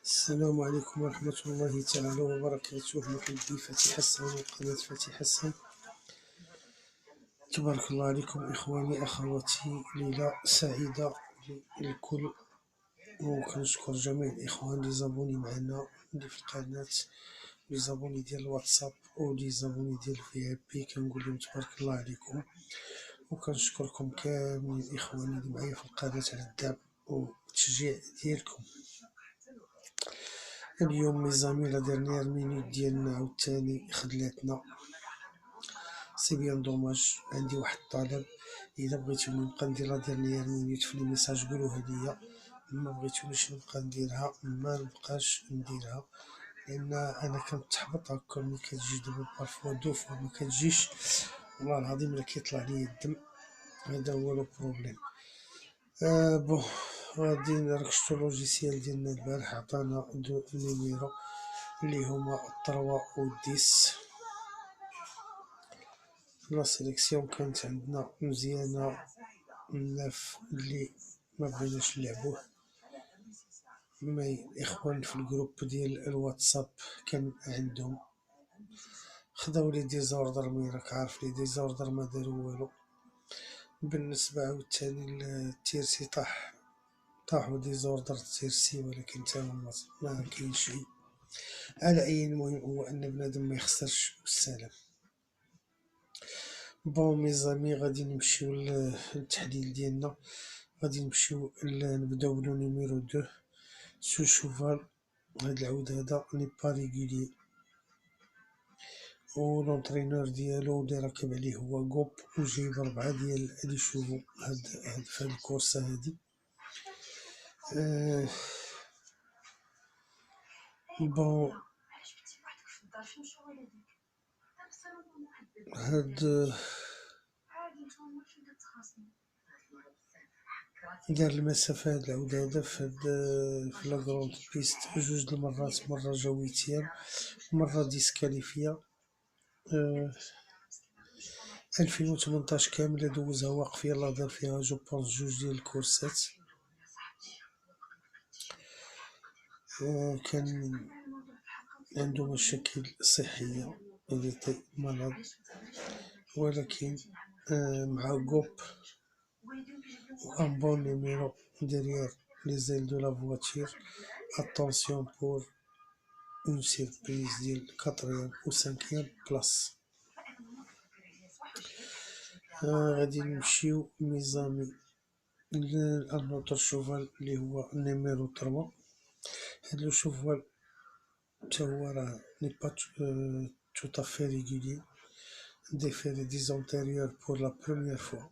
السلام عليكم ورحمة الله تعالى وبركاته. محبي فتح حسن وقناة فتح حسن، تبارك الله عليكم إخواني أخواتي. ليلة سعيدة للكل، وكنشكر جميع الإخوان لي زابوني معنا اللي في القناة، لي زابوني ديال الواتساب ولي زابوني ديال في اي بي. كنقول لهم تبارك الله عليكم، وكنشكركم كاملين إخواني اللي معايا في القناة على الدعم والتشجيع ديالكم. اليوم ميزامي لا ديرنيير مينوت ديالنا عاوتاني خدلاتنا، سي بيان دوماج. عندي واحد الطلب، الا بغيتوني نبقى ندير لا ديرنيير مينوت في لي ميساج قولوها ليا، ما بغيتونيش نبقى نديرها ما نبقاش نديرها، لان انا كنتحبط هكا ملي كتجي دابا بارفوا دو فوا ما كتجيش، والله العظيم الا كيطلع ليا الدم. هذا هو لو بروبليم. بون، غادي ركشتو لوجيسيال ديالنا البارح، عطانا دو نيميرو اللي هما 3 و 10. لا سيليكسيون كانت عندنا مزيانة، الناف اللي ما بغيناش نلعبوه. مي الاخوان في الجروب ديال الواتساب كان عندهم خداو لي ديزوردر، مي راك عارف لي ديزوردر ما داروا والو. بالنسبة عاوتاني للتيرسي طاحو ديزوردر تيرسي، ولكن تا هما ما كاين شي. على اي، المهم هو ان بنادم ما يخسرش والسلام. بون ميزامي، غادي نمشيو للتحليل ديالنا. غادي نمشيو نبداو بلو نيميرو دو. سو شوفال هاد العود هذا ني با ريغولي، و لونطرينور ديالو اللي راكب عليه هو غوب، و جايب 4 ديال لي شوفو فهاد الكورسة هادي. بون هاد دار المسافة هاد العود هذا في لا كروند بيست 2 المرات، مرة جا ويتيام، مرة ديسكاليفيا. 2018 كاملة دوزها واقف، يلاه دار فيها جو بونس 2 ديال الكورسات. كان عنده مشاكل صحية، إليتي مرض، ولكن مع غوب وان بون نيميرو derrière les ailes de la voiture. Attention pour une surprise ديال 4e و 5e بلاص. غادي نمشيو ميزامي للنوتر شوفال اللي هو نيميرو 3. هاد لو شوفال تا هو راه ني با tout à fait régulier. déféré des antérieurs pour la première fois.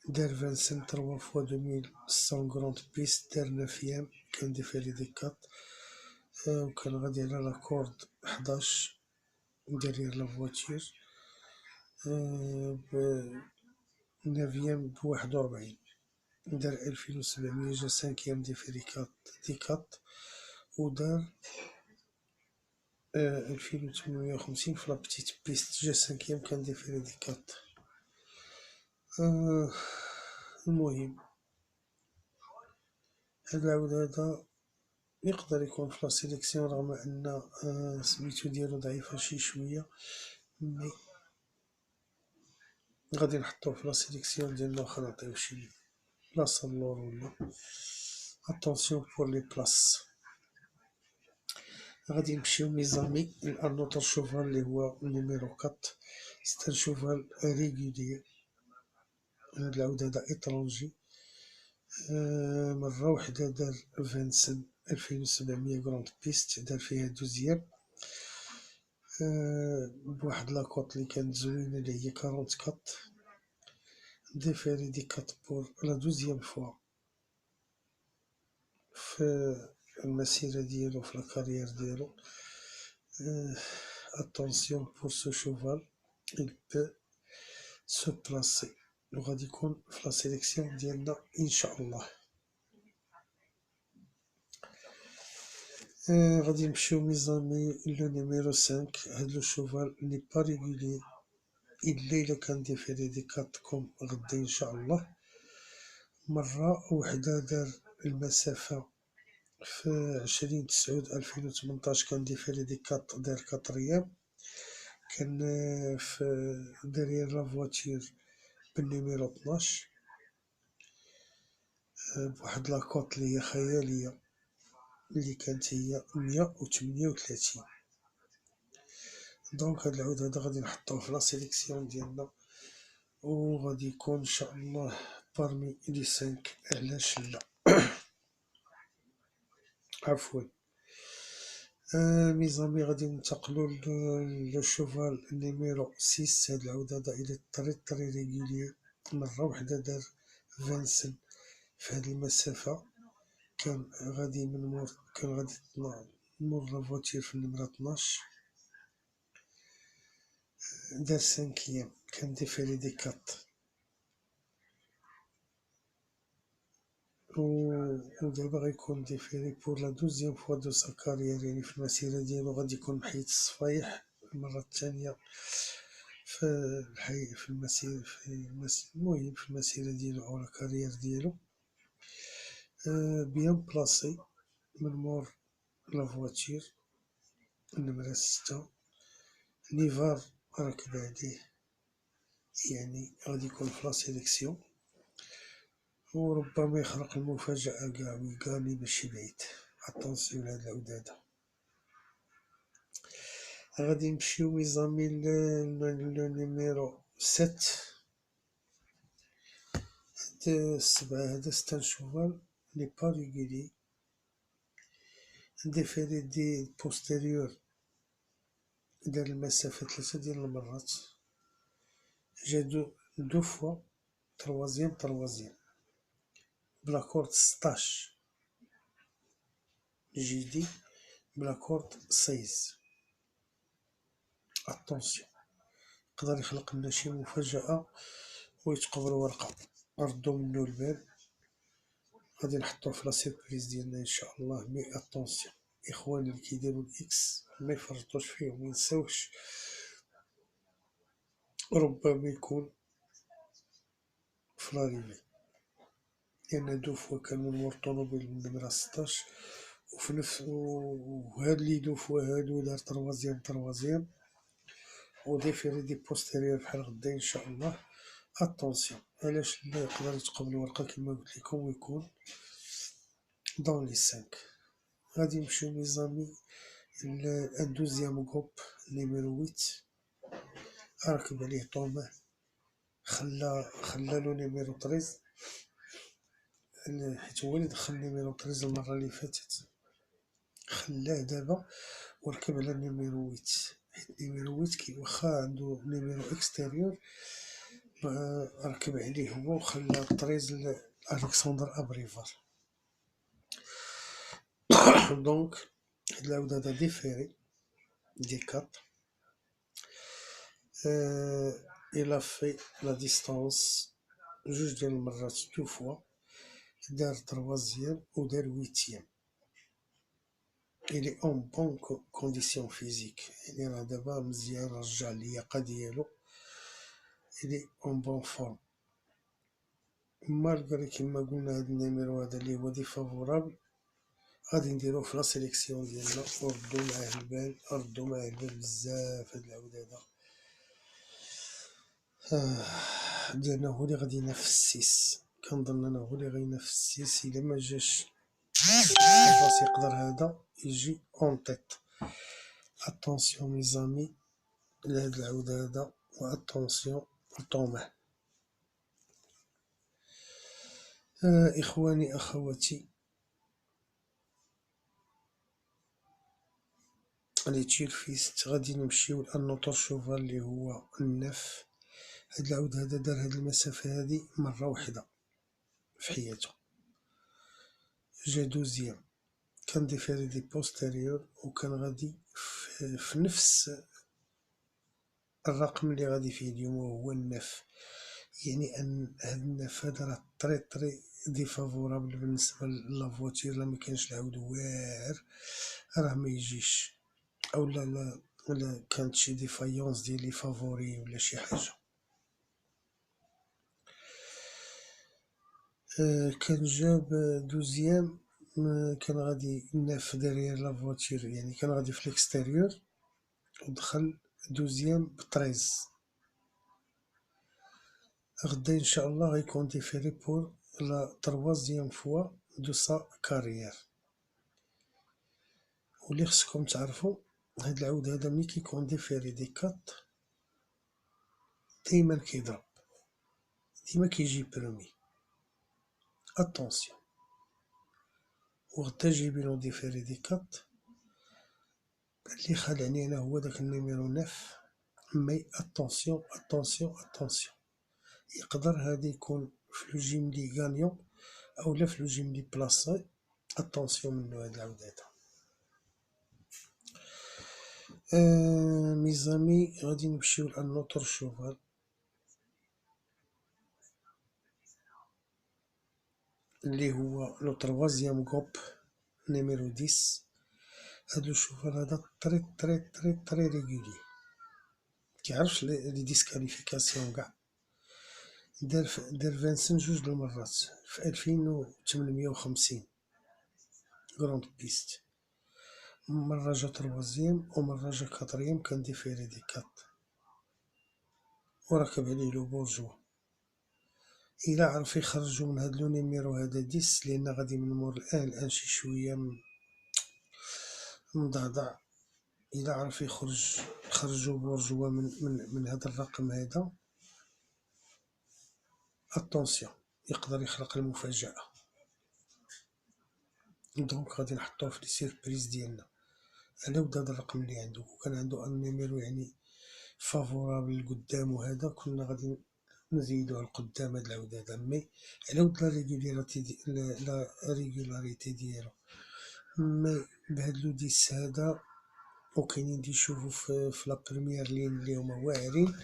دار 25 3 fois 2100 grande piste، دار 9e، كان déféré des 4. وكان غادي على لا كورد 11 derrière la voiture. 9e ب 41، دار 2700، جا 5e déféré دي 4، ودار 2850 في لا بتيت بيست، جا 5e، كان déféré دي 4. المهم هاد العود هذا يقدر يكون في لا سيليكسيون، رغم ان سميتو ديالو ضعيفة شي شوية، مي غادي نحطوه في لا سيليكسيون ديالنا واخا نعطيو شي بلاصة اللور ولا. اتونسيون بور لي بلاص. غادي نمشيو ميزامي لانوتر شوفال اللي هو نيميرو 4. سيت ان شوفال ريغولي. هاد العود هذا ايطرونجي. مرة وحدة دار فانسن 2700 كروند بيست، دار فيها 12، بواحد لاكوط لي كانت زوينة اللي هي 44. ديفيري دي 4 بور لا 12 فوا في المسيرة ديالو، في الكارير ديالو. attention pour ce cheval, il peut se placer، وغادي يكون في لا سيليكسيون ديالنا ان شاء الله. غادي نمشيو ميزامي لو نيميرو 5. هاد لو شوفال ني با ريغولي، إلا كان ديفيري دي 4 كوم غدا ان شاء الله. مرة وحدة دار المسافة في 20/9/2018 كان ديفيري داير 4 أيام. كان في ديريير لا فواتير بالنيميرو 12 بواحد لاكوط لي هي خيالية اللي كانت هي 138. دونك هاد العود هذا غادي نحطوه في لا سيليكسيون ديالنا، وغادي يكون ان شاء الله بارمي لي 5. علاش لا؟ عفوا. ميزامي غادي ننتقلو لو شوفال نيميرو 6. هاد العود هذا الى طري ريغوليي، مرة وحدة دار 20 في هاد المسافة. كان غادي مور لا فواتير في النمرة 12، دار 5 أيام، كان ديفيري دي 4. ودابا غيكون ديفيري بور لا 12 فوا دو سا كارير، يعني في المسيرة ديالو غادي يكون محيد الصفايح المرة الثانية في المسيرة، المهم في المسيرة ديالو أو لا كارير ديالو. بيان بلاصي من مور لا فواتير النمرة 6. نيفار راكب عليه، يعني غادي يكون في لا سيليكسيون، وربما يخلق المفاجأة قاع ويقاني ماشي بعيد. اتونسيون لهاد العود هذا. غادي نمشيو ميزامي لو نيميرو 7. هاد 7 هذا ستان شوفال لي با ريغولي، ديفيري دي بوستيريور دار المسافة 3 ديال المرات، جا دو فوا تروازيام بلاكورد 16 جيدي بلاكورد 16. اتونسيون، يقدر يخلق لنا شي مفاجأة ويتقبل ورقة، ردو منو البال. غادي نحطوه في لا سيربريز ديالنا ان شاء الله. مي اتونسيون اخواني اللي كيديرو الاكس ما يفرطوش فيه وما ينساوش، ربما يكون في لاريفي، لان دو فوا كان من مور طونوبيل من نمرة 16، وفي نفس وهاد لي دو فوا هادو دار تروازيام وديفيري دي بوستيريور بحال غدا ان شاء الله. اتونسيون، علاش لا؟ يقدر يتقبل ورقة كيما قلت لكم ويكون دون لي 5. غادي نمشيو ميزامي الدوزيام غوب نيميرو 8. ركب عليه طوماه، خلالو نيميرو 13، حيت هو اللي دخل نيميرو 13 المرة اللي فاتت، خلاه دابا وركب على نيميرو 8. حيت نيميرو 8 كي واخا عندو نيميرو اكستيريور، ركب عليه هو وخلى 13 الكسندر ابريفار. دونك هاد العود هذا ديفيري دي 4. إلا في لا ديستونس جوج ديال المرات دو فوا، دار تروازيام ودار 8. إلي أون بون كونديسيون فيزيك، يعني راه دابا مزيان، رجع اللياقة ديالو، إلي أون بون فورم. مالغري كيما قلنا هاد النيميرو هذا لي هو ديفافورابل، غادي نديروه في لا سيليكسيون ديالنا ردو معاه البال بزاف. هاد العود هذا ديالنا هو اللي غادي ينافس 6. كنظن انا هو اللي غينافس 6. الا ما جاش الباص يقدر هذا يجي اون تيت. اتونسيون ميزامي لهاد العود هذا، واتونسيون لطومه. اخواني اخواتي لي تيرفيست، غادي نمشيو للنوتر شوفال اللي هو النف. هاد العود هذا دار هاد المسافة هادي مرة وحدة في حياته، جا دوزيام، كان ديفيري دي بوستيريور، وكان غادي في نفس الرقم اللي غادي فيه اليوم وهو النف. يعني ان هاد النف هذا راه طري ديفافورابل بالنسبة لافواتير. لا مكانش العود واعر راه ما يجيش، او لا كانت شي ديفايونس ديال لي فافوري ولا شي حاجة. كان جاب دوزيام كان غادي ناف ديريير لا فواتير، يعني كان غادي في ليكستيريور ودخل دوزيام بطريز. غدا ان شاء الله غيكون ديفيري بور لا تروازيام فوا دو سا كارير. واللي خصكم تعرفوا هاد العود هذا ملي كيكون ديفيري دي كات دايما كيضرب، ديما كيجي برومي. اتونسيون. وغدا جيبينو ديفيري دي كات اللي خلعني انا هو داك النيميرو ناف. مي اتونسيون اتونسيون اتونسيون، يقدر هادي يكون في لو جيم لي غانيون اولا في لو جيم لي بلاصي. اتونسيون منو هاد العود هذا. ميزامي غادي نمشيو لان نوتر شوفال اللي هو لو تروازيام غوب نيميرو 10. هاد لو شوفال هذا طري طري طري طري ريغولي، مكيعرفش لي ديسكاليفيكاسيون قاع. دار فانسن جوج د المرات في 2850 كروند بيست. مرة جا تروازيام ومرة جا كاتريام، كان ديفيري دي كات وركب عليه لو بورجوا. إلا عرف يخرجو من هاد لو نيميرو هذا 10 لأن غادي من مور الآن شي شوية مضعضع. إلا عرف يخرجو بورجوا من هاد الرقم هذا، اتونسيون يقدر يخلق المفاجأة. دونك غادي نحطوه في لي سيربريز ديالنا على ود هاد الرقم اللي عندو. وكان عندو ان نيميرو يعني فافورابل لقدام، وهذا كنا غادي نزيدوه لقدام هاد العود هذا. مي على ود لا ريغولاريتي ديالو. مي بهاد لو 10 هذا وكاينين اللي يشوفو في لا بروميير لين اللي هما واعرين،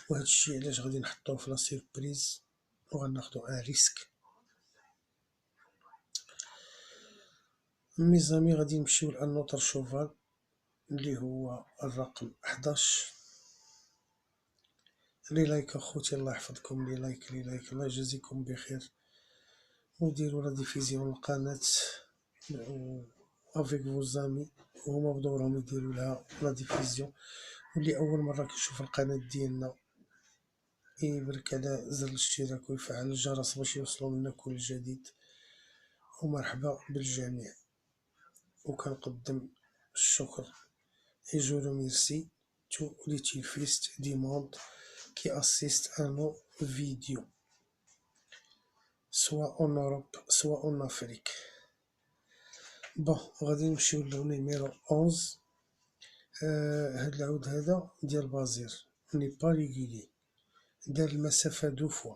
وهادشي علاش غادي نحطوه في لا سيربريز وغناخدو ان ريسك. ميزامي غادي نمشيو لان نوتر شوفال اللي هو الرقم 11. لي لايك اخوتي، الله يحفظكم. لي لايك الله يجازيكم بخير. وديروا لا ديفيزيون القناة افيك فو زامي، وهما بدورهم يديروا لها لا ديفيزيون. واللي اول مرة كيشوف القناة ديالنا يبرك على زر الاشتراك ويفعل الجرس باش يوصلوا لنا كل جديد. ومرحبا بالجميع. وكنقدم الشكر et je remercie tous les typistes du monde qui assistent à nos vidéos, soit en Europe, soit en Afrique. بون غادي نمشيو لنيميرو 11. هاد العود هذا ديال بازير ني با ريغولي، دار المسافة 2 فوا،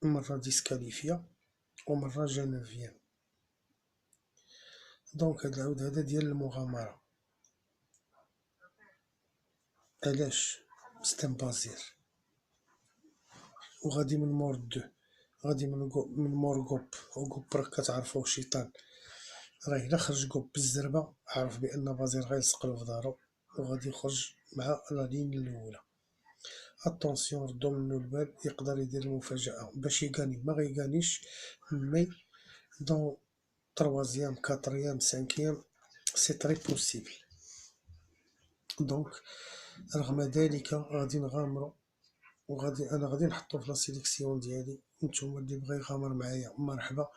مرة ديسكاليفيا ومرة جا 9. دونك هاد العود هذا ديال المغامرة. علاش؟ ستان بازير. وغادي من مور 2، غادي من مور كوب. وكوب راك كتعرفوه شيطان، راه إلا خرج كوب بالزربة عرف بأن بازير غيلصقلو في دارو وغادي يخرج مع لا لين الأولى. اتونسيون ردو منو البال، يقدر يدير المفاجأة باش يغاني ما غيغانيش. مي دون تروازيام كاتريام سانكيام سي تري بوسيبل. دونك رغم ذلك غادي نغامرو، انا غادي نحطو في لا سيليكسيون ديالي. نتوما اللي بغا يغامر معايا مرحبا،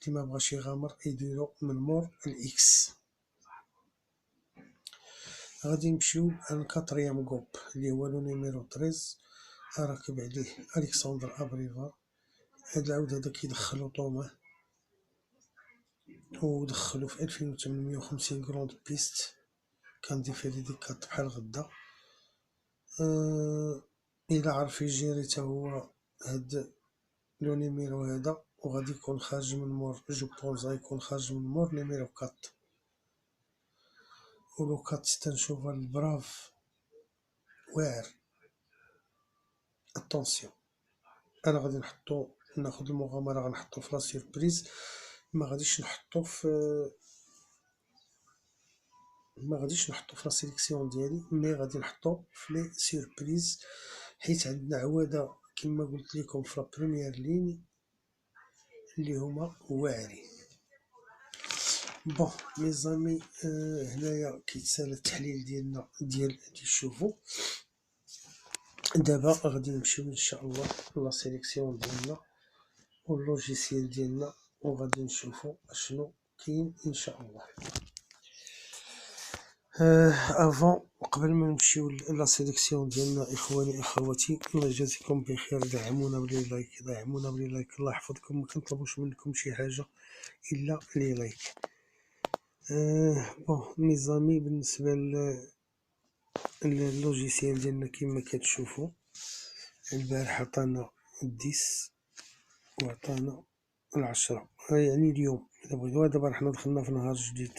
اللي ما بغاش يغامر يديرو من مور الاكس. غادي نمشيو لكاتريام كوب اللي هو لو نيميرو 13 راكب عليه الكسندر ابريفار. هاد العود هذا كيدخلو طومه، ودخلو في 2850 كروند بيست. كان ديفيري دي كات بحال غدا. الى عرف يجيري تا هو هاد لو نيميرو هذا، وغادي يكون خارج من مور جو بونز غيكون خارج من مور نيميرو 4. ولو 4 تنشوفها البراف واعر. اتونسيون انا غادي ناخد المغامرة، غنحطو في لا سيربريز. ما غاديش نحطو في لا سيليكسيون ديالي، مي غادي نحطو في لي سيربريز، حيت عندنا عوادة كما قلت لكم في لا بروميير لين اللي هما واعرين. بون ميزامي، هنايا كيتسالى التحليل ديالنا ديال تشوفوا. دابا غادي نمشيو ان شاء الله لا سيليكسيون ديالنا واللوجيسيال ديالنا، وغادي نشوفوا اشنو كاين ان شاء الله. افون قبل ما نمشيو لا سيليكسيون ديالنا، اخواني اخواتي، الله يجازيكم بخير، دعمونا بلي لايك، دعمونا بلي لايك، الله يحفظكم. ما كنطلبوش منكم شي حاجه الا لي لايك. بون ميزامي، بالنسبه للوجيسيال ديالنا كما كتشوفوا، البارح عطانا 10 وعطانا 10، يعني اليوم الا بغيتو. دابا حنا دخلنا في نهار جديد.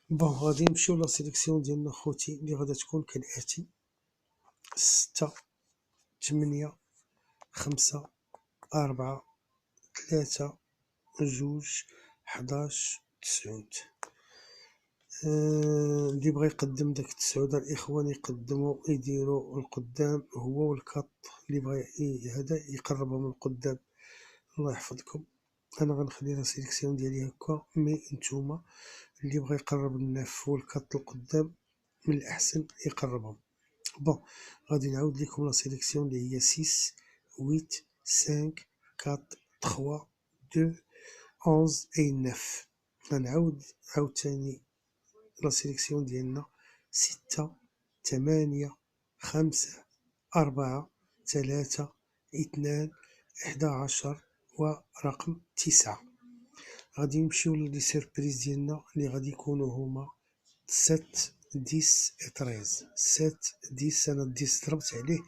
بون غادي نمشيو لا سيليكسيون ديالنا خوتي، اللي غادا تكون كالاتي: 6 8 5 4 3 2 11 9. اللي بغى يقدم داك 9 الاخوان يقدموا، يديروا القدام هو والكاط. اللي بغى هذا يقربهم من القدام، الله يحفظكم. انا غنخلي لا سيليكسيون ديالي هكا، مي نتوما اللي بغى يقرب الناف والكاط القدام من الاحسن يقربهم. بون غادي نعاود لكم لا سيليكسيون اللي هي 6 8 5 4 3 2 11 اي 9. غنعاود عاوتاني لا سيليكسيون ديالنا: 6 8 5 4 3 2 11 ورقم 9. غادي نمشيو لي سيربريز ديالنا اللي غادي يكونوا هما 7 10 13. 7 10 انا 10 ضربت عليه،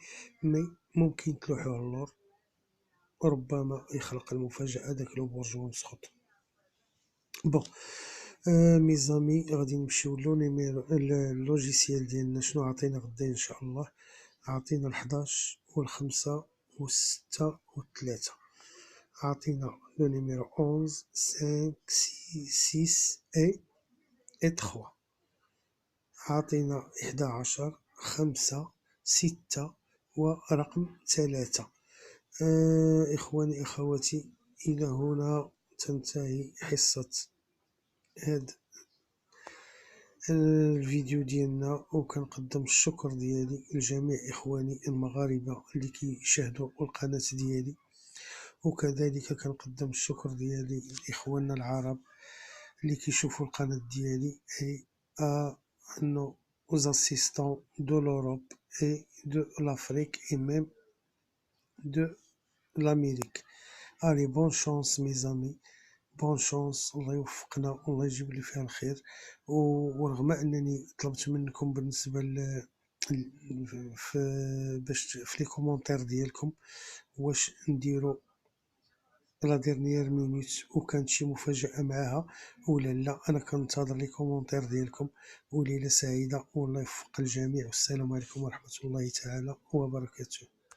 مي ممكن تلوحوه اللور، وربما يخلق المفاجأة داك لو بورجوا مسخط. بون ميزامي، غادي نمشيو لو نيميرو اللوجيسيال ديالنا. شنو عطينا غدا ان شاء الله؟ عطينا 11 و5 و6 و3. عطينا لو نيميرو 11 5 6 اي 3. عطينا 11 5 6 ورقم 3. إخواني أخواتي، إلى هنا تنتهي حصة هاد الفيديو ديالنا، وكنقدم الشكر ديالي لجميع إخواني المغاربة اللي كيشاهدوا القناة ديالي، وكذلك كنقدم الشكر ديالي لإخواننا العرب اللي كيشوفوا القناة ديالي، اي nos assistants de l'Europe et de l'Afrique et même de l'Amérique. Allez, bonne chance mes amis، بون شونس، الله يوفقنا والله يجيب لي فيها الخير. ورغم انني طلبت منكم بالنسبه باش في لي كومونتير ديالكم واش نديرو لا ديرنيير مينوت وكانت شي مفاجأة معاها ولا لا، انا كنتظر لي كومونتير ديالكم. وليلة سعيدة والله يوفق الجميع، والسلام عليكم ورحمة الله تعالى وبركاته.